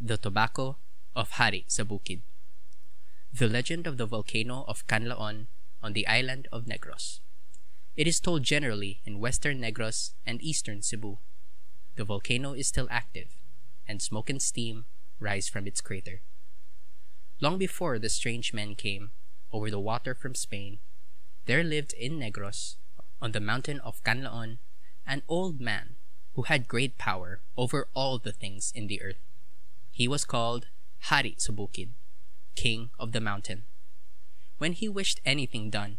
The Tobacco of Harisaboqued. The legend of the volcano of Canlaon on the island of Negros. It is told generally in western Negros and eastern Cebu. The volcano is still active, and smoke and steam rise from its crater. Long before the strange men came over the water from Spain, there lived in Negros, on the mountain of Canlaon, an old man who had great power over all the things in the earth. He was called Harisaboqued, king of the mountain. When he wished anything done,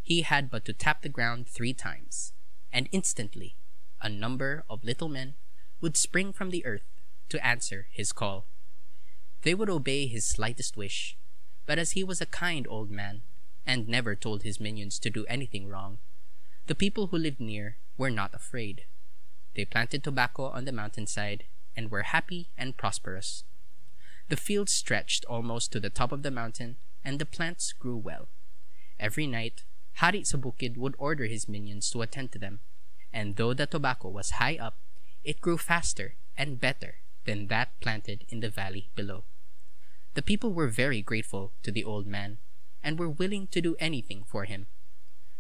he had but to tap the ground 3 times, and instantly a number of little men would spring from the earth to answer his call. They would obey his slightest wish, but as he was a kind old man and never told his minions to do anything wrong, the people who lived near were not afraid. They planted tobacco on the mountainside and were happy and prosperous. The fields stretched almost to the top of the mountain, and the plants grew well. Every night, Harisaboqued would order his minions to attend to them, and though the tobacco was high up, it grew faster and better than that planted in the valley below. The people were very grateful to the old man, and were willing to do anything for him.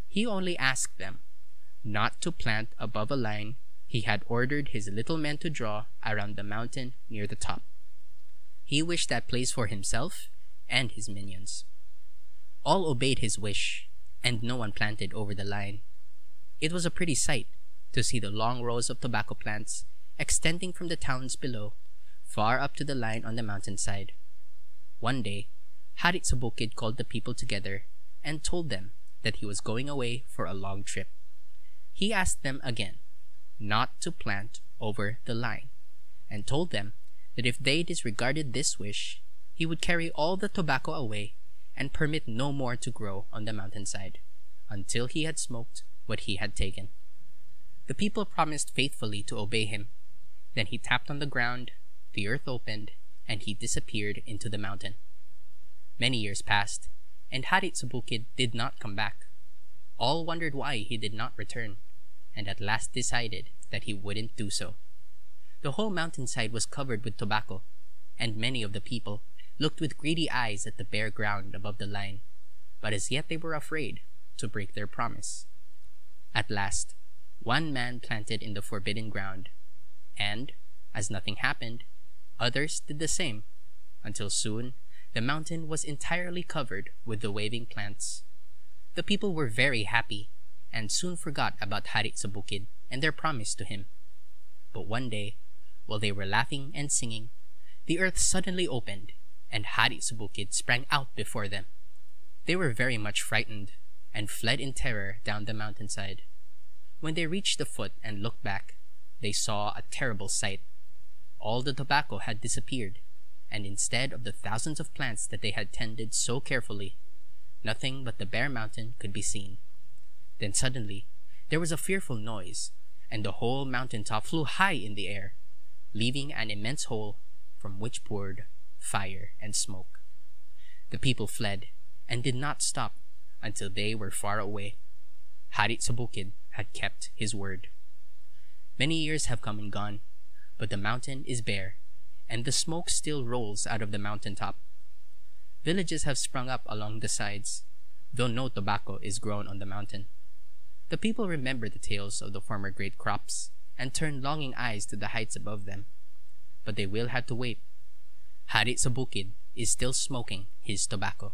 He only asked them not to plant above a line he had ordered his little men to draw around the mountain near the top. He wished that place for himself and his minions. All obeyed his wish, and no one planted over the line. It was a pretty sight to see the long rows of tobacco plants extending from the towns below far up to the line on the mountainside. One day, Harisaboqued called the people together and told them that he was going away for a long trip. He asked them again not to plant over the line, and told them that if they disregarded this wish, he would carry all the tobacco away and permit no more to grow on the mountainside until he had smoked what he had taken. The people promised faithfully to obey him. Then he tapped on the ground, the earth opened, and he disappeared into the mountain. Many years passed, and Harisaboqued did not come back. All wondered why he did not return, and at last decided that he wouldn't do so. The whole mountainside was covered with tobacco, and many of the people looked with greedy eyes at the bare ground above the line, but as yet they were afraid to break their promise. At last, one man planted in the forbidden ground, and, as nothing happened, others did the same, until soon the mountain was entirely covered with the waving plants. The people were very happy, and soon forgot about Harisaboqued and their promise to him. But one day, while they were laughing and singing, the earth suddenly opened, and Harisaboqued sprang out before them. They were very much frightened, and fled in terror down the mountainside. When they reached the foot and looked back, they saw a terrible sight. All the tobacco had disappeared, and instead of the thousands of plants that they had tended so carefully, nothing but the bare mountain could be seen. Then suddenly, there was a fearful noise, and the whole mountain top flew high in the air, leaving an immense hole from which poured fire and smoke. The people fled, and did not stop until they were far away. Harisaboqued had kept his word. Many years have come and gone, but the mountain is bare, and the smoke still rolls out of the mountain top. Villages have sprung up along the sides, though no tobacco is grown on the mountain. The people remember the tales of the former great crops, and turn longing eyes to the heights above them. But they will have to wait. Harisaboqued is still smoking his tobacco.